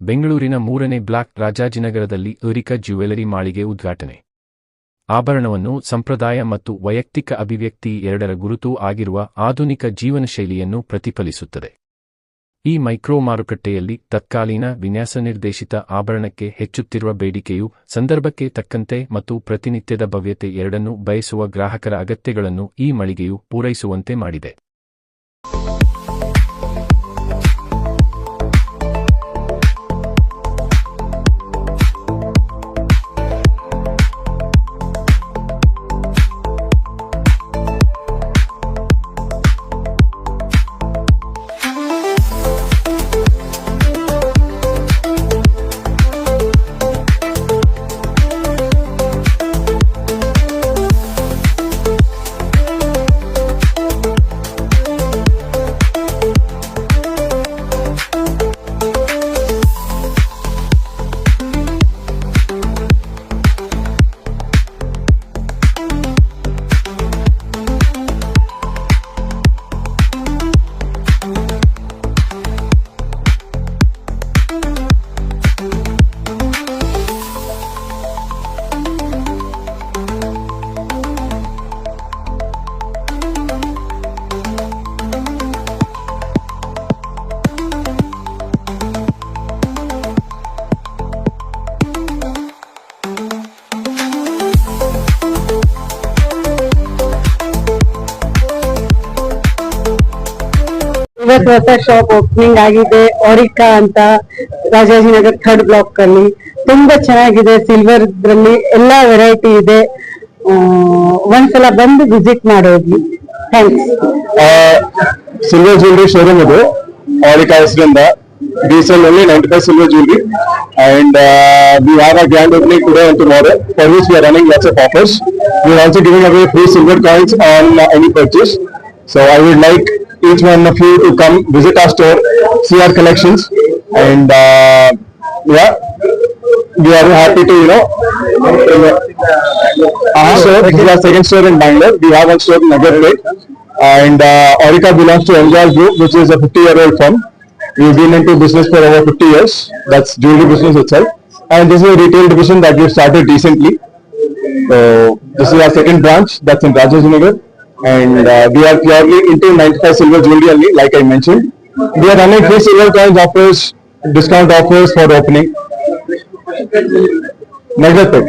ಬೆಂಗಳೂರಿನ 3ನೇ block ರಾಜಾಜಿನಗರದಲ್ಲಿ ಅರಿಕಾ jewellery ಮಾಳಿಗೆ ಉದ್ಘಾಟನೆ. ಆಭರಣವನ್ನು ಸಂಪ್ರದಾಯ ಮತ್ತು ವೈಯಕ್ತಿಕ ಅಭಿವ್ಯಕ್ತಿ ಎರಡರ ಗುರುತೂ ಆಗಿರುವ ಆಧುನಿಕ ಜೀವನಶೈಲಿಯನ್ನು ಪ್ರತಿಫಲಿಸುತ್ತದೆ. ಈ ಮೈಕ್ರೋ ಮಾರುಕಟ್ಟೆಯಲ್ಲಿ ತತ್ಕಾಲೀನ ವಿನ್ಯಾಸ ನಿರ್ದೇಶಿತ ಆಭರಣಕ್ಕೆ ಹೆಚ್ಚುತ್ತಿರುವ ಬೇಡಿಕೆಯು ಸಂದರ್ಭಕ್ಕೆ ತಕ್ಕಂತೆ ಮತ್ತು ಪ್ರತಿನಿತ್ಯದ ಭವ್ಯತೆ ಎರಡನ್ನೂ ಬಯಸುವ ಗ್ರಾಹಕರ ಅಗತ್ಯಗಳನ್ನು ಈ ಮಳಿಗೆಯು ಪೂರೈಸುವಂತೆ ಮಾಡಿದೆ. ಇವತ್ತು ಹೊಸ ಶಾಪ್ ಓಪನಿಂಗ್ ಆಗಿದೆ ಆರಿಕಾ ಅಂತ ರಾಜಾಜಿನಗರ್ 3rd ಬ್ಲಾಕ್ ಅಲ್ಲಿ. ತುಂಬಾ ಚೆನ್ನಾಗಿದೆ. ಸಿಲ್ವರ್ ದ್ರಲ್ಲಿ ಎಲ್ಲಾ ವೆರೈಟಿ ಇದೆ. ಒಂದ್ಸಲ ಬಂದು ವಿಸಿಟ್ ಮಾಡೋದು. ಥ್ಯಾಂಕ್ಸ್. ಸಿಲ್ವರ್ ಜ್ಯುವೆಲರಿ ಶೋರೂಮ್ ಇದು ಆರಿಕಾ ಹೆಸರಿಂದ. We sell only 95 silver jewelry and we have a grand opening today and tomorrow for which we are running lots of offers. We are also giving away free silver coins on any purchase. So I would like each one of you to come visit our store, see our collections, and yeah, we are happy to so this is our second store in Bangalore. We have one store in Nagarpet, and Aurika belongs to MJR Group, which is a 50-year-old firm. We've been into business for over 50 years. That's jewelry business itself, and this is a retail division that we've started recently. So this is our second branch that's in Rajajinagar. And we are purely into 95 silver jewelry only, like I mentioned. We are running free silver coins offers, discount offers for opening. Nagarpet.